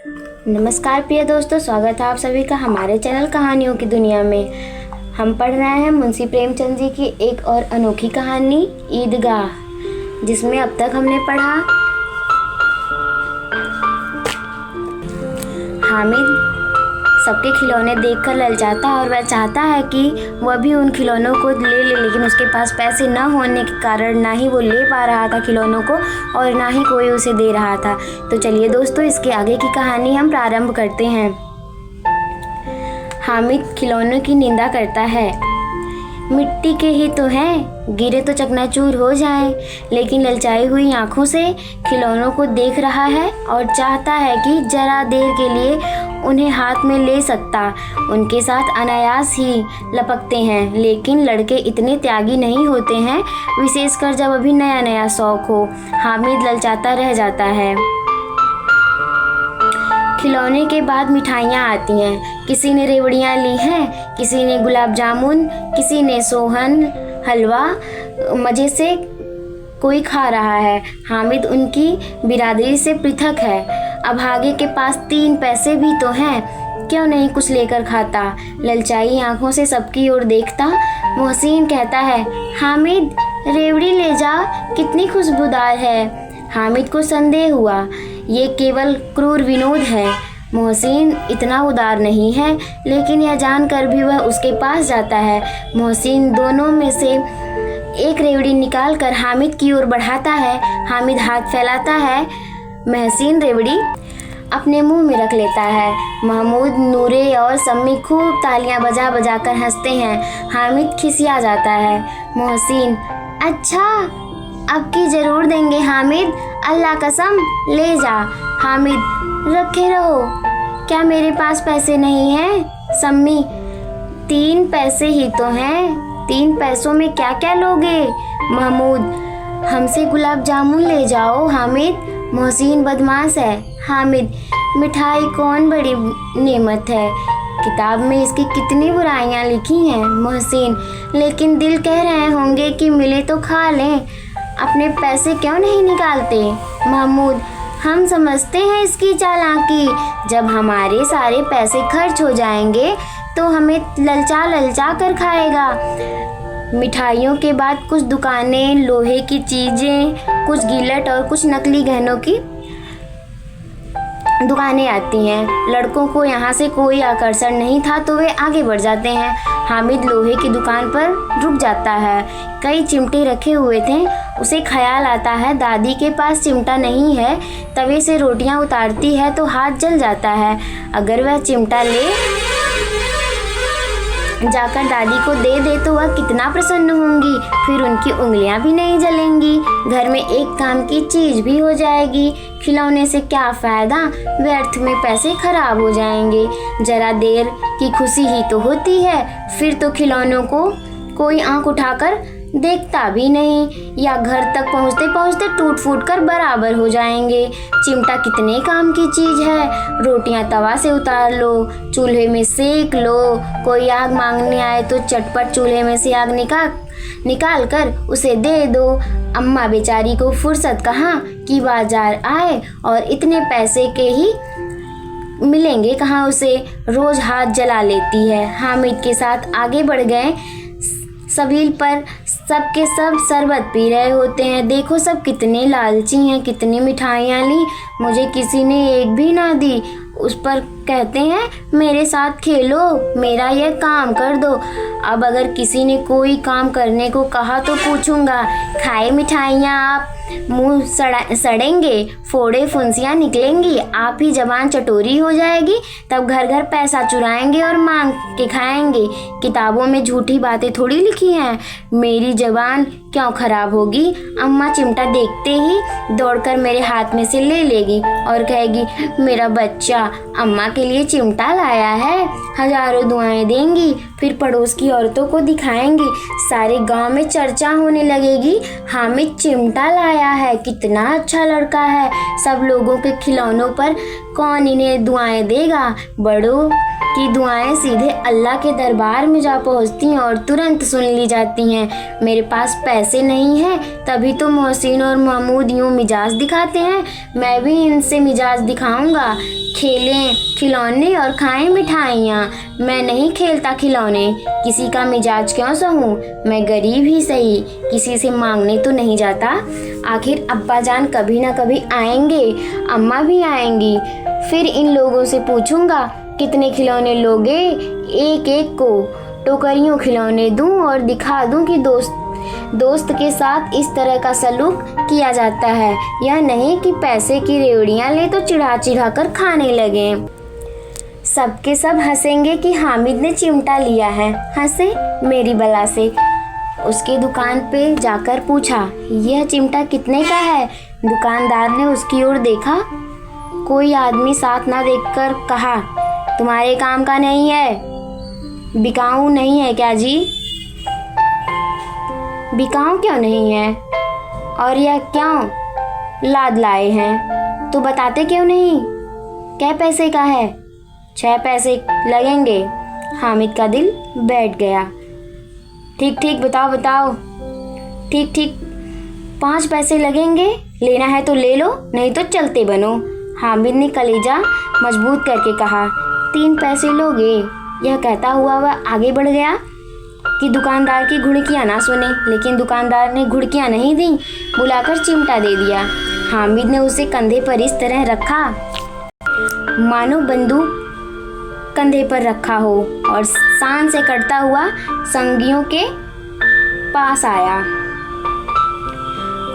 नमस्कार प्रिय दोस्तों, स्वागत है आप सभी का हमारे चैनल कहानियों की दुनिया में। हम पढ़ रहे हैं मुंशी प्रेमचंद जी की एक और अनोखी कहानी ईदगाह, जिसमें अब तक हमने पढ़ा हामिद सबके खिलौने देखकर ललचाता और वह चाहता है कि वह भी उन खिलौनों को ले ले, लेकिन उसके पास पैसे न होने के कारण ना ही वो ले पा रहा था खिलौनों को और ना ही कोई उसे दे रहा था। तो चलिए दोस्तों, इसके आगे की कहानी हम प्रारंभ करते हैं। हामिद खिलौनों की निंदा करता है। मिट्टी के ही तो हैं, गिरे तो चकनाचूर हो जाएं, लेकिन ललचाई हुई आंखों से खिलौनों को देख रहा है और चाहता है कि जरा देर के लिए उन्हें हाथ में ले सकता। उनके साथ अनायास ही लपकते हैं, लेकिन लड़के इतने त्यागी नहीं होते हैं, विशेषकर जब अभी नया नया शौक हो। हामिद ललचाता रह जाता है। खिलौने के बाद मिठाइयाँ आती हैं। किसी ने रेवड़ियाँ ली हैं, किसी ने गुलाब जामुन, किसी ने सोहन हलवा मज़े से कोई खा रहा है। हामिद उनकी बिरादरी से पृथक है। अभागे के पास 3 पैसे भी तो हैं, क्यों नहीं कुछ लेकर खाता। ललचाई आंखों से सबकी ओर देखता मोहसिन कहता है, हामिद रेवड़ी ले जा, कितनी खुशबूदार है। हामिद को संदेह हुआ, ये केवल क्रूर विनोद है। मोहसिन इतना उदार नहीं है, लेकिन यह जानकर भी वह उसके पास जाता है। मोहसिन दोनों में से एक रेवड़ी निकाल कर हामिद की ओर बढ़ाता है। हामिद हाथ फैलाता है। मोहसिन रेवड़ी अपने मुंह में रख लेता है। महमूद, नूरे और सम्मी खूब तालियां बजा बजा कर हंसते हैं। हामिद खिसिया जाता है। मोहसिन, अच्छा अब की जरूर देंगे हामिद, अल्लाह कसम ले जा। हामिद, रखे रहो, क्या मेरे पास पैसे नहीं हैं। सम्मी, 3 पैसे ही तो हैं, 3 पैसों में क्या क्या लोगे। महमूद, हमसे गुलाब जामुन ले जाओ हामिद। मोहसिन बदमाश है। हामिद, मिठाई कौन बड़ी नेमत है, किताब में इसकी कितनी बुराइयां लिखी हैं। मोहसिन, लेकिन दिल कह रहे होंगे कि मिले तो खा लें, अपने पैसे क्यों नहीं निकालते। महमूद, हम समझते हैं इसकी चालाकी, जब हमारे सारे पैसे खर्च हो जाएंगे तो हमें ललचा ललचा कर खाएगा। मिठाइयों के बाद कुछ दुकानें, लोहे की चीज़ें, कुछ गिलट और कुछ नकली गहनों की दुकानें आती हैं। लड़कों को यहाँ से कोई आकर्षण नहीं था तो वे आगे बढ़ जाते हैं। हामिद लोहे की दुकान पर रुक जाता है। कई चिमटे रखे हुए थे। उसे ख्याल आता है दादी के पास चिमटा नहीं है। तवे से रोटियां उतारती है तो हाथ जल जाता है। अगर वह चिमटा ले जाकर दादी को दे दे तो वह कितना प्रसन्न होंगी, फिर उनकी उंगलियां भी नहीं जलेंगी, घर में एक काम की चीज भी हो जाएगी। खिलौने से क्या फायदा, व्यर्थ में पैसे खराब हो जाएंगे। जरा देर की खुशी ही तो होती है, फिर तो खिलौनों को कोई आंख उठाकर देखता भी नहीं, या घर तक पहुँचते पहुँचते टूट फूट कर बराबर हो जाएंगे। चिमटा कितने काम की चीज़ है, रोटियां तवा से उतार लो, चूल्हे में सेक लो, कोई आग मांगने आए तो चटपट चूल्हे में से आग निकाल कर उसे दे दो। अम्मा बेचारी को फुर्सत कहाँ कि बाजार आए, और इतने पैसे के ही मिलेंगे कहाँ उसे, रोज हाथ जला लेती है। हामिद के साथ आगे बढ़ गए। सबील पर सबके सब शरबत पी रहे होते हैं। देखो सब कितने लालची हैं, कितनी मिठाइयाँ ली, मुझे किसी ने एक भी ना दी। उस पर कहते हैं मेरे साथ खेलो, मेरा यह काम कर दो। अब अगर किसी ने कोई काम करने को कहा तो पूछूंगा, खाए मिठाइयाँ आप, मुंह सड़ेंगे, फोड़े फुंसियाँ निकलेंगी, आप ही जबान चटोरी हो जाएगी, तब घर घर पैसा चुराएंगे और मांग के खाएंगे। किताबों में झूठी बातें थोड़ी लिखी हैं, मेरी जबान क्यों खराब होगी। अम्मा चिमटा देखते ही दौड़कर मेरे हाथ में से ले लेगी और कहेगी, मेरा बच्चा अम्मा के लिए चिमटा लाया है, हजारों दुआएं देंगी, फिर पड़ोस की औरतों को दिखाएंगे, सारे गांव में चर्चा होने लगेगी, हामिद चिमटा लाया है, कितना अच्छा लड़का है। सब लोगों के खिलौनों पर कौन इन्हें दुआएं देगा। बड़ों की दुआएं सीधे अल्लाह के दरबार में जा पहुंचती हैं और तुरंत सुन ली जाती हैं। मेरे पास पैसे नहीं हैं, तभी तो मोहसिन और महमूद यूं मिजाज दिखाते हैं। मैं भी इनसे मिजाज दिखाऊंगा। खेलें खिलौने और खाएं मिठाइयाँ। मैं नहीं खेलता खिलौने, किसी का मिजाज क्यों सहूं। मैं गरीब ही सही, किसी से मांगने तो नहीं जाता। आखिर अब्बा जान कभी ना कभी आएंगे, अम्मा भी आएंगी। फिर इन लोगों से पूछूंगा कितने खिलौने लोगे। एक एक को टोकरियों खिलौने दूं और दिखा दूं कि दोस्त के साथ इस तरह का सलूक किया जाता है। यह नहीं कि पैसे की रेवड़ियां ले तो चिढ़ा चिढ़ा कर खाने लगे। सबके सब हंसेंगे कि हामिद ने चिमटा लिया है। हंसे मेरी बला से। उसकी दुकान पे जाकर पूछा, यह चिमटा कितने का है। दुकानदार ने उसकी ओर देखा, कोई आदमी साथ ना देखकर कहा, तुम्हारे काम का नहीं है, बिकाऊ नहीं है क्या जी। बिकाऊ क्यों नहीं है, और यह क्यों लाद लाए हैं, तो बताते क्यों नहीं। क्या पैसे का है। 6 पैसे लगेंगे। हामिद का दिल बैठ गया। ठीक ठीक बताओ। ठीक 5 पैसे लगेंगे। लेना है तो ले लो, नहीं तो चलते बनो। हामिद ने कलेजा मजबूत करके कहा, 3 पैसे लोगे। यह कहता हुआ वह आगे बढ़ गया कि दुकानदार की घुड़कियां ना सुने, लेकिन दुकानदार ने घुड़कियां नहीं दी, बुलाकर चिमटा दे दिया। हामिद ने उसे कंधे पर इस तरह रखा मानो बंदूक कंधे पर रखा हो और शान से कटता हुआ संगियों के पास आया।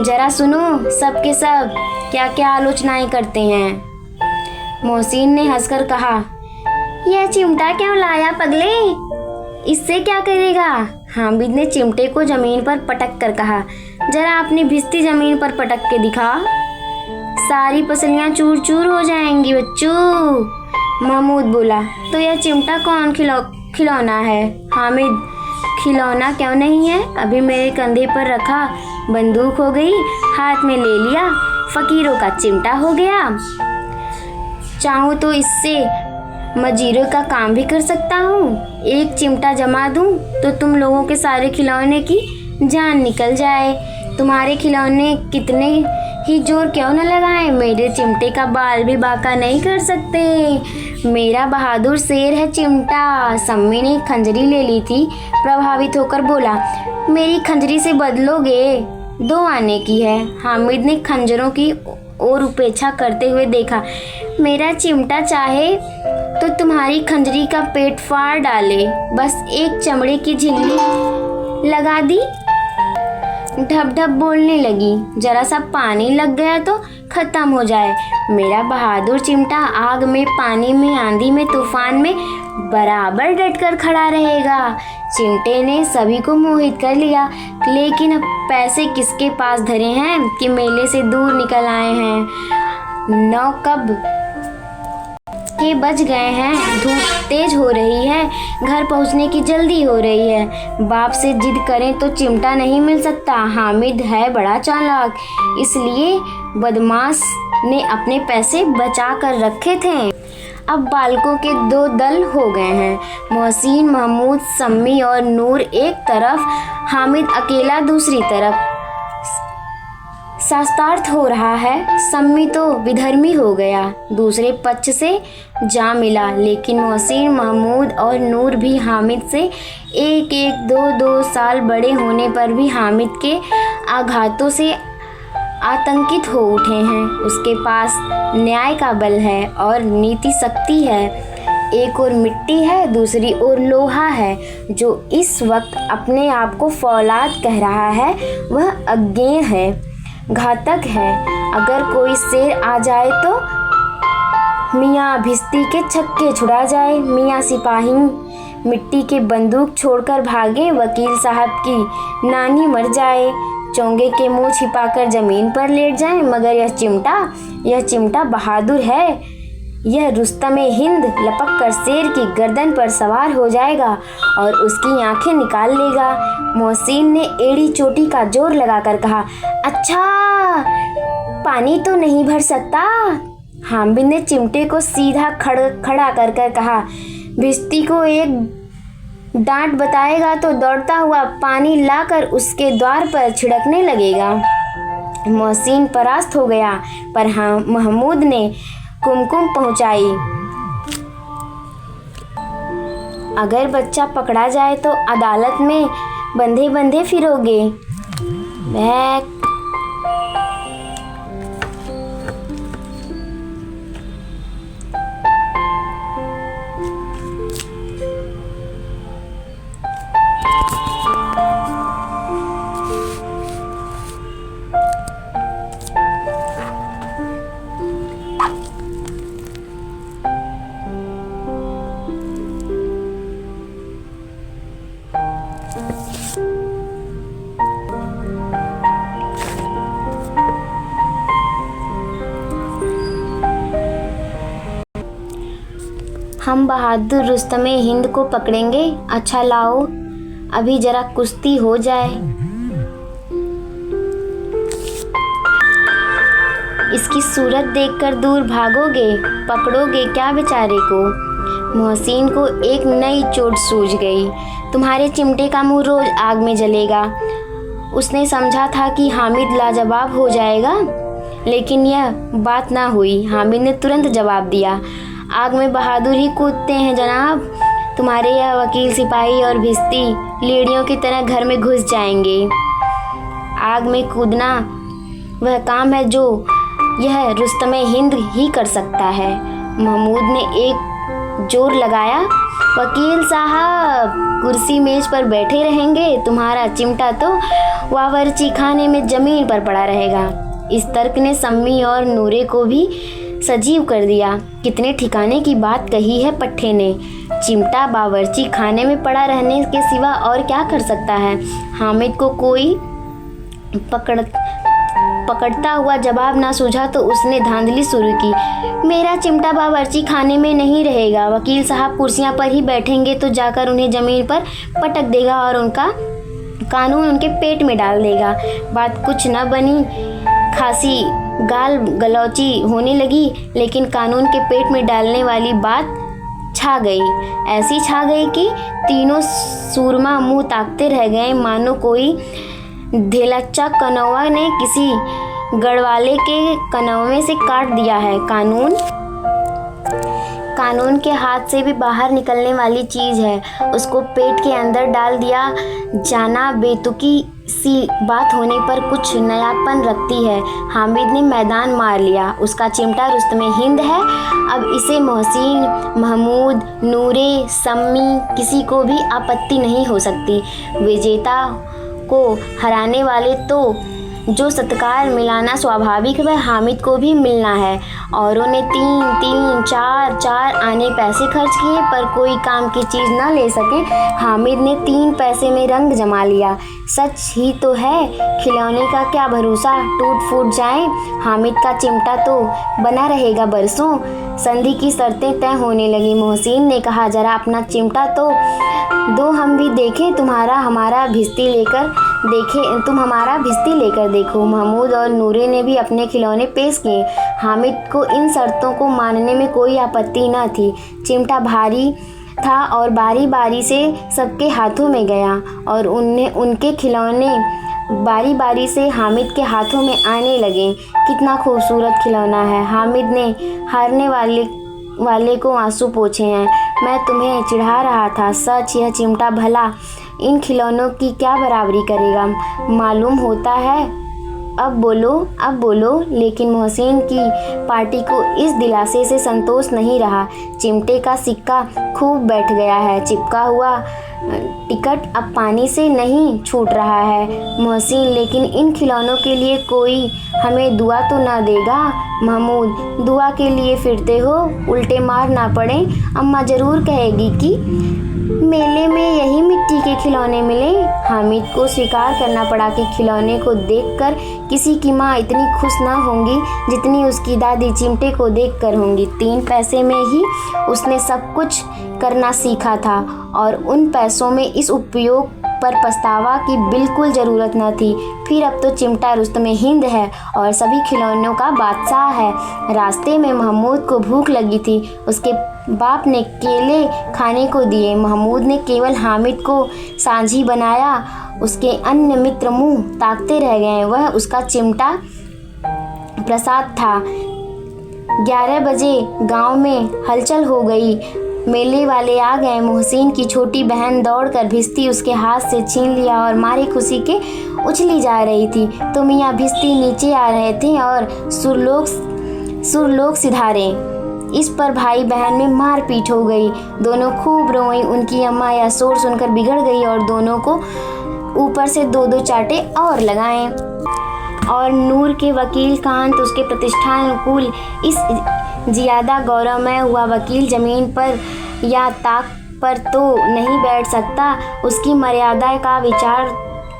जरा सुनो सब के सब क्या क्या आलोचनाएं करते हैं। मोहसिन ने हंसकर कहा, यह चिमटा क्यों लाया पगले, इससे क्या करेगा। हामिद ने चिमटे को जमीन पर पटक कर कहा, जरा अपनी भिस्ती जमीन पर पटक के दिखा, सारी पसलियां चूर चूर हो जाएंगी बच्चू। महमूद बोला, तो यह चिमटा कौन खिलौना है। हामिद, खिलौना क्यों नहीं है, अभी मेरे कंधे पर रखा, बंदूक हो गई, हाथ में ले लिया, फकीरों का चिमटा हो गया। चाहूँ तो इससे मजीरों का काम भी कर सकता हूँ। एक चिमटा जमा दूँ तो तुम लोगों के सारे खिलौने की जान निकल जाए। तुम्हारे खिलौने कितने ही जोर क्यों न लगाएं, मेरे चिमटे का बाल भी बांका नहीं कर सकते। मेरा बहादुर शेर है चिमटा। सम्मी ने खंजरी ले ली थी, प्रभावित होकर बोला, मेरी खंजरी से बदलोगे, 2 आने की है। हामिद ने खंजरों की और उपेक्षा करते हुए देखा, मेरा चिमटा चाहे तो तुम्हारी खंजरी का पेट फाड़ डाले, बस एक चमड़े की झिल्ली लगा दी। ढप ढप बोलने लगी, जरा सा पानी लग गया तो खत्म हो जाए। मेरा बहादुर चिमटा आग में, पानी में, आंधी में, तूफान में बराबर डटकर खड़ा रहेगा। चिमटे ने सभी को मोहित कर लिया, लेकिन अब पैसे किसके पास धरे हैं कि मेले से दूर निकल आए हैं। 9 कब के बज गए हैं, धूप तेज हो रही है, घर पहुंचने की जल्दी हो रही है। बाप से जिद करें तो चिमटा नहीं मिल सकता। हामिद है बड़ा चालाक, इसलिए बदमाश ने अपने पैसे बचा कर रखे थे। अब बालकों के 2 दल हो गए हैं, मोहसिन, महमूद, सम्मी और नूर एक तरफ, हामिद अकेला दूसरी तरफ। शास्त्रार्थ हो रहा है। सम्मी तो विधर्मी हो गया, दूसरे पक्ष से जा मिला, लेकिन मोहसिन, महमूद और नूर भी हामिद से 1-1, 2-2 साल बड़े होने पर भी हामिद के आघातों से आतंकित हो उठे हैं। उसके पास न्याय का बल है और नीति शक्ति है। एक और मिट्टी है, दूसरी ओर लोहा है। जो इस वक्त अपने आप को फौलाद कह रहा है, वह अज्ञेय है, घातक है। अगर कोई शेर आ जाए तो मियाँ भिस्ती के छक्के छुड़ा जाए, मियाँ सिपाही मिट्टी के बंदूक छोड़कर भागे, वकील साहब की नानी मर जाए, चोंगे के मुंह छिपाकर जमीन पर लेट जाए, मगर यह चिमटा बहादुर है, यह रुस्तमे हिंद लपक कर शेर की गर्दन पर सवार हो जाएगा और उसकी आंखें निकाल लेगा। मोहसिन ने एड़ी चोटी का जोर लगाकर कहा, अच्छा, पानी तो नहीं भर सकता। हामिद ने चिमटे को सीधा खड़ा कर कर कहा, भिश्ती को एक डांट बताएगा तो दौड़ता हुआ पानी लाकर उसके द्वार पर छिड़कने लगेगा। मोहसिन परास्त हो गया, पर हाँ, महमूद ने कुमकुम पहुंचाई। अगर बच्चा पकड़ा जाए तो अदालत में बंधे बंधे फिरोगे। बैक हम बहादुर रुस्तमे हिंद को पकड़ेंगे। अच्छा लाओ, अभी जरा कुश्ती हो जाए। इसकी सूरत देखकर दूर भागोगे, पकड़ोगे क्या बेचारे को। मोहसिन को एक नई चोट सूझ गई। तुम्हारे चिमटे का मुंह रोज आग में जलेगा। उसने समझा था कि हामिद लाजवाब हो जाएगा, लेकिन यह बात ना हुई। हामिद ने तुरंत जवाब दिया, आग में बहादुर ही कूदते हैं जनाब। तुम्हारे यह वकील, सिपाही और भिश्ती लेडियों की तरह घर में घुस जाएंगे। आग में कूदना वह काम है जो यह रुस्तमे हिंद ही कर सकता है। महमूद ने एक जोर लगाया, वकील साहब, कुर्सी मेज पर बैठे रहेंगे, तुम्हारा चिमटा तो बावर्ची खाने में जमीन पर पड़ा रहेगा। इस तर्क ने सम्मी और नूरे को भी सजीव कर दिया। कितने ठिकाने की बात कही है पट्टे ने। चिमटा बावर्ची खाने में पड़ा रहने के सिवा और क्या कर सकता है। हामिद को कोई पकड़ता हुआ जवाब ना सूझा तो उसने धांधली शुरू की, मेरा चिमटा बावर्ची खाने में नहीं रहेगा। वकील साहब कुर्सियां पर ही बैठेंगे तो जाकर उन्हें जमीन पर पटक देगा और उनका कानून उनके पेट में डाल देगा। बात कुछ न बनी, खासी गाल गलौची होने लगी, लेकिन कानून के पेट में डालने वाली बात छा गई। ऐसी छा गई कि तीनों सूरमा मुंह ताकते रह गए, मानो कोई धेलच्चा कनौवा ने किसी गढ़वाले के कनौवे से काट दिया है। कानून के हाथ से भी बाहर निकलने वाली चीज़ है, उसको पेट के अंदर डाल दिया जाना बेतुकी सी बात होने पर कुछ नयापन रखती है। हामिद ने मैदान मार लिया। उसका चिमटा रुस्तमे हिंद है। अब इसे मोहसिन, महमूद, नूरे, सम्मी किसी को भी आपत्ति नहीं हो सकती। विजेता को हराने वाले तो जो सत्कार मिलाना स्वाभाविक वह हामिद को भी मिलना है। औरों ने 3-3, 4-4 आने पैसे खर्च किए पर कोई काम की चीज़ न ले सके। हामिद ने 3 पैसे में रंग जमा लिया। सच ही तो है, खिलौने का क्या भरोसा, टूट फूट जाए। हामिद का चिमटा तो बना रहेगा बरसों। संधि की शर्तें तय होने लगी। मोहसिन ने कहा, जरा अपना चिमटा तो दो, हम भी देखें। तुम हमारा भिश्ती लेकर देखो। महमूद और नूरे ने भी अपने खिलौने पेश किए। हामिद को इन शर्तों को मानने में कोई आपत्ति न थी। चिमटा भारी था और बारी बारी से सबके हाथों में गया और उनके खिलौने बारी बारी से हामिद के हाथों में आने लगे। कितना खूबसूरत खिलौना है। हामिद ने हारने वाले को आंसू पोंछे हैं। मैं तुम्हें चिढ़ा रहा था। सच यह चिमटा भला इन खिलौनों की क्या बराबरी करेगा, मालूम होता है। अब बोलो। लेकिन मोहसिन की पार्टी को इस दिलासे से संतोष नहीं रहा। चिमटे का सिक्का खूब बैठ गया है। चिपका हुआ टिकट अब पानी से नहीं छूट रहा है। मोहसिन, लेकिन इन खिलौनों के लिए कोई हमें दुआ तो ना देगा? महमूद, दुआ के लिए फिरते हो? उल्टे मार ना पड़े। अम्मा ज़रूर कहेगी कि मेले में यही मिट्टी के खिलौने मिले। हामिद को स्वीकार करना पड़ा कि खिलौने को देखकर किसी की माँ इतनी खुश ना होंगी जितनी उसकी दादी चिमटे को देखकर होंगी। 3 पैसे में ही उसने सब कुछ करना सीखा था और उन पैसों में इस उपयोग पर पछतावा की बिल्कुल ज़रूरत न थी। फिर अब तो चिमटा रुस्तमे हिंद है और सभी खिलौनों का बादशाह है। रास्ते में महमूद को भूख लगी थी। उसके बाप ने केले खाने को दिए। महमूद ने केवल हामिद को सांझी बनाया। उसके अन्य मित्र मुंह ताकते रह गए। वह उसका चिमटा प्रसाद था। 11 बजे गांव में हलचल हो गई। मेले वाले आ गए। मोहसिन की छोटी बहन दौड़कर भिश्ती उसके हाथ से छीन लिया और मारे खुशी के उछली जा रही थी तो मियाँ भिश्ती नीचे आ रहे थे और सुरलोक सिधारे। इस पर भाई बहन में मारपीट हो गई। दोनों खूब रोईं। उनकी अम्मा यह शोर सुनकर बिगड़ गई और दोनों को ऊपर से 2-2 चाटे और लगाए। और नूर के वकील कांत उसके प्रतिष्ठानुकूल इस ज़्यादा गौरवमय हुआ। वकील ज़मीन पर या ताक पर तो नहीं बैठ सकता। उसकी मर्यादा का विचार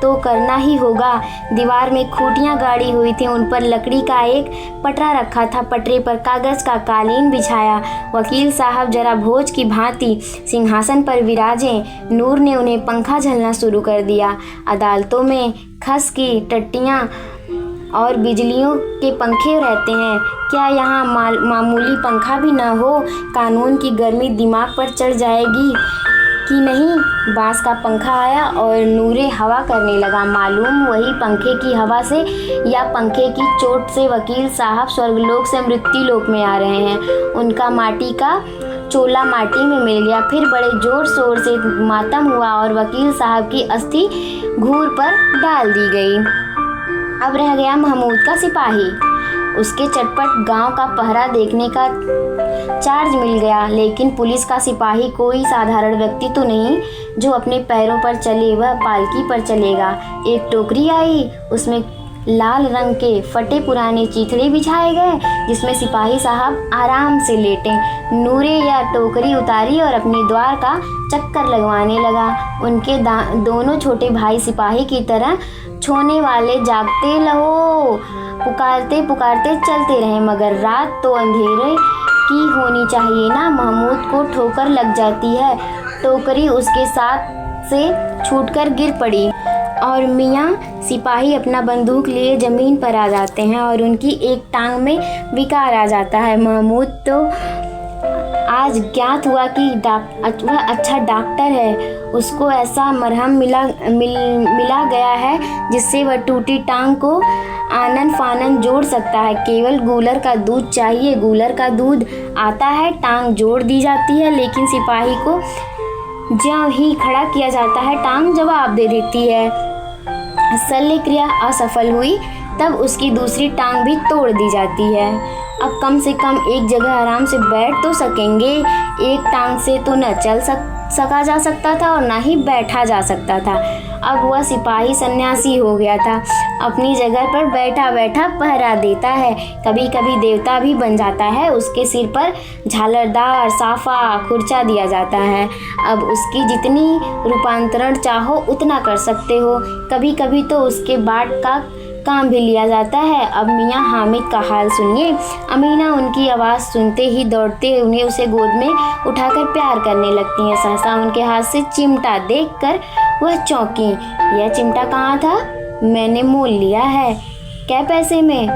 तो करना ही होगा। दीवार में खूंटियाँ गाड़ी हुई थी। उन पर लकड़ी का एक पटरा रखा था। पटरे पर कागज़ का कालीन बिछाया। वकील साहब जरा भोज की भांति सिंहासन पर विराजे। नूर ने उन्हें पंखा झलना शुरू कर दिया। अदालतों में खस की टट्टियाँ और बिजलियों के पंखे रहते हैं। क्या यहाँ मामूली पंखा भी न हो? कानून की गर्मी दिमाग पर चढ़ जाएगी कि नहीं? बांस का पंखा आया और नूरे हवा करने लगा। मालूम वही पंखे की हवा से या पंखे की चोट से वकील साहब स्वर्गलोक से मृत्युलोक में आ रहे हैं। उनका माटी का चोला माटी में मिल गया। फिर बड़े जोर शोर से मातम हुआ और वकील साहब की अस्थि घूर पर डाल दी गई। अब रह गया महमूद का सिपाही। उसके चटपट गांव का पहरा देखने का चार्ज मिल गया। लेकिन पुलिस का सिपाही कोई साधारण व्यक्ति तो नहीं जो अपने पैरों पर चले। वह पालकी पर चलेगा। एक टोकरी आई। उसमें लाल रंग के फटे पुराने चीथड़े बिछाए गए जिसमें सिपाही साहब आराम से लेटे। नूरे या टोकरी उतारी और अपने द्वार का चक्कर लगवाने लगा। उनके दोनों छोटे भाई सिपाही की तरह छोने वाले जागते रहो पुकारते पुकारते चलते रहे। मगर रात तो अंधेरे की होनी चाहिए ना। महमूद को ठोकर लग जाती है। टोकरी उसके साथ से छूटकर गिर पड़ी और मियाँ सिपाही अपना बंदूक लिए ज़मीन पर आ जाते हैं और उनकी एक टांग में विकार आ जाता है। महमूद तो आज ज्ञात हुआ कि वह अच्छा डॉक्टर है। उसको ऐसा मरहम मिला गया है जिससे वह टूटी टांग को आनन फानन जोड़ सकता है। केवल गूलर का दूध चाहिए। गूलर का दूध आता है, टांग जोड़ दी जाती है। लेकिन सिपाही को ज्यों ही खड़ा किया जाता है टांग जवाब दे देती है। शल्य क्रिया असफल हुई तब उसकी दूसरी टांग भी तोड़ दी जाती है। अब कम से कम एक जगह आराम से बैठ तो सकेंगे। एक टांग से तो न चल सका जा सकता था और न ही बैठा जा सकता था। अब वह सिपाही सन्यासी हो गया था। अपनी जगह पर बैठा बैठा पहरा देता है। कभी कभी देवता भी बन जाता है। उसके सिर पर झालरदार साफा खुर्चा दिया जाता है। अब उसकी जितनी रूपांतरण चाहो उतना कर सकते हो। कभी कभी तो उसके बाट का काम भी लिया जाता है। अब मियाँ हामिद का हाल सुनिए। अमीना उनकी आवाज़ सुनते ही दौड़ते उन्हें उसे गोद में उठाकर प्यार करने लगती हैं। सहसा उनके हाथ से चिमटा देखकर वह चौंकी। यह चिमटा कहाँ था? मैंने मोल लिया है। क्या पैसे में?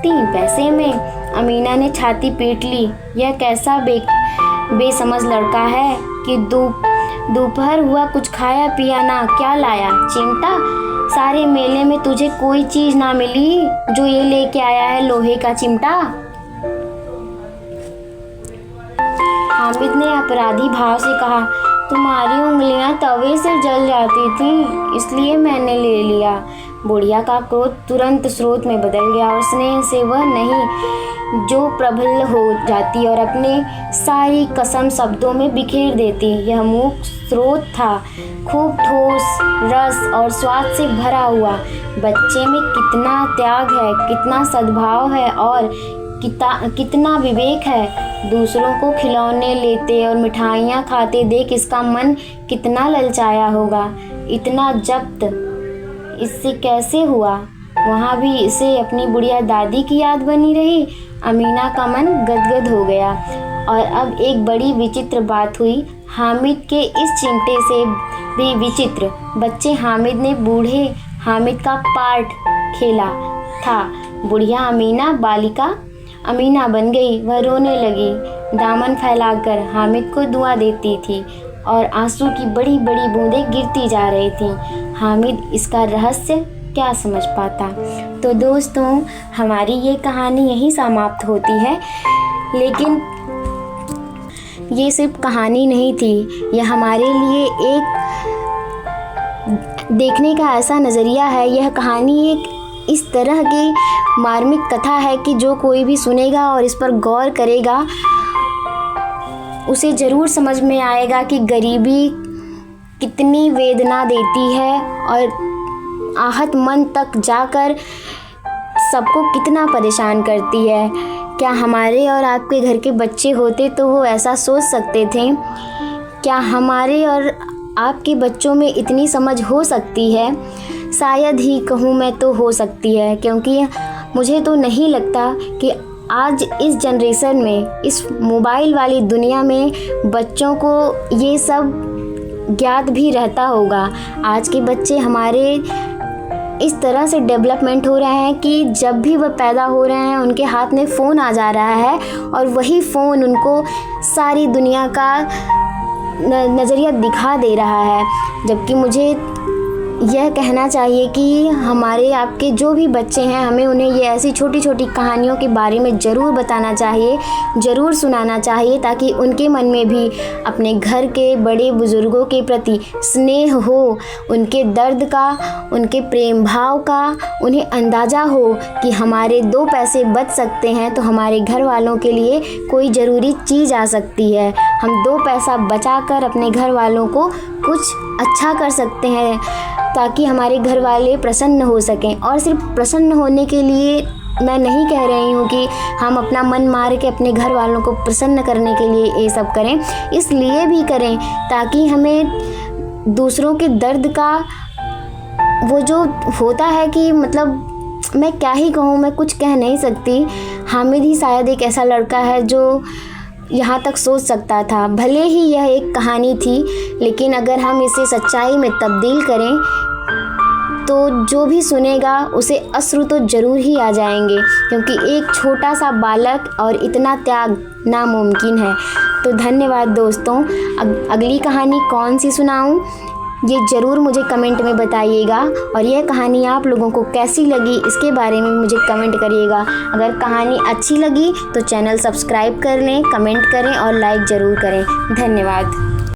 3 पैसे में। अमीना ने छाती पीट ली। यह कैसा बेसमझ लड़का है कि दोपहर हुआ, कुछ खाया पिया ना। क्या लाया? चिमटा। सारे मेले में तुझे कोई चीज ना मिली जो ये लेके आया है, लोहे का चिमटा। हामिद ने अपराधी भाव से कहा, तुम्हारी उंगलियां तवे से जल जाती थी इसलिए मैंने ले लिया। बुढ़िया का क्रोध तुरंत स्रोत में बदल गया और स्नेह से वह नहीं जो प्रबल हो जाती और अपने सारी कसम शब्दों में बिखेर देती। यह मूक स्रोत था, खूब ठोस रस और स्वाद से भरा हुआ। बच्चे में कितना त्याग है, कितना सद्भाव है और कितना विवेक है। दूसरों को खिलौने लेते और मिठाइयाँ खाते देख इसका मन कितना ललचाया होगा। इतना जब्त इससे कैसे हुआ? वहाँ भी इसे अपनी बुढ़िया दादी की याद बनी रही। अमीना का मन गदगद हो गया। और अब एक बड़ी विचित्र बात हुई। हामिद के इस चिमटे से भी विचित्र। बच्चे हामिद ने बूढ़े हामिद का पार्ट खेला था। बुढ़िया अमीना बालिका अमीना बन गई। वह रोने लगी, दामन फैलाकर हामिद को दुआ देती थी और आंसू की बड़ी बड़ी बूंदें गिरती जा रही थीं। हामिद इसका रहस्य क्या समझ पाता? तो दोस्तों, हमारी ये कहानी यहीं समाप्त होती है। लेकिन ये सिर्फ कहानी नहीं थी, यह हमारे लिए एक देखने का ऐसा नज़रिया है। यह कहानी एक इस तरह की मार्मिक कथा है कि जो कोई भी सुनेगा और इस पर गौर करेगा उसे ज़रूर समझ में आएगा कि गरीबी कितनी वेदना देती है और आहत मन तक जाकर सबको कितना परेशान करती है। क्या हमारे और आपके घर के बच्चे होते तो वो ऐसा सोच सकते थे? क्या हमारे और आपके बच्चों में इतनी समझ हो सकती है? शायद ही कहूँ मैं तो हो सकती है, क्योंकि मुझे तो नहीं लगता कि आज इस जनरेशन में, इस मोबाइल वाली दुनिया में बच्चों को ये सब ज्ञात भी रहता होगा। आज के बच्चे हमारे इस तरह से डेवलपमेंट हो रहे हैं कि जब भी वह पैदा हो रहे हैं उनके हाथ में फ़ोन आ जा रहा है और वही फ़ोन उनको सारी दुनिया का नज़रिया दिखा दे रहा है। जबकि मुझे यह कहना चाहिए कि हमारे आपके जो भी बच्चे हैं, हमें उन्हें ये ऐसी छोटी छोटी कहानियों के बारे में ज़रूर बताना चाहिए, ज़रूर सुनाना चाहिए, ताकि उनके मन में भी अपने घर के बड़े बुज़ुर्गों के प्रति स्नेह हो, उनके दर्द का, उनके प्रेम भाव का उन्हें अंदाज़ा हो कि हमारे 2 पैसे बच सकते हैं तो हमारे घर वालों के लिए कोई ज़रूरी चीज़ आ सकती है। हम 2 पैसा बचाकर अपने घर वालों को कुछ अच्छा कर सकते हैं ताकि हमारे घर वाले प्रसन्न हो सकें। और सिर्फ प्रसन्न होने के लिए मैं नहीं कह रही हूँ कि हम अपना मन मार के अपने घर वालों को प्रसन्न करने के लिए ये सब करें, इसलिए भी करें ताकि हमें दूसरों के दर्द का वो जो होता है कि मतलब मैं क्या ही कहूँ, मैं कुछ कह नहीं सकती। हामिद ही शायद एक ऐसा लड़का है जो यहाँ तक सोच सकता था। भले ही यह एक कहानी थी, लेकिन अगर हम इसे सच्चाई में तब्दील करें तो जो भी सुनेगा उसे अश्रु तो ज़रूर ही आ जाएंगे, क्योंकि एक छोटा सा बालक और इतना त्याग नामुमकिन है। तो धन्यवाद दोस्तों। अगली कहानी कौन सी सुनाऊं ये ज़रूर मुझे कमेंट में बताइएगा, और यह कहानी आप लोगों को कैसी लगी इसके बारे में मुझे कमेंट करिएगा। अगर कहानी अच्छी लगी तो चैनल सब्सक्राइब कर लें, कमेंट करें और लाइक ज़रूर करें। धन्यवाद।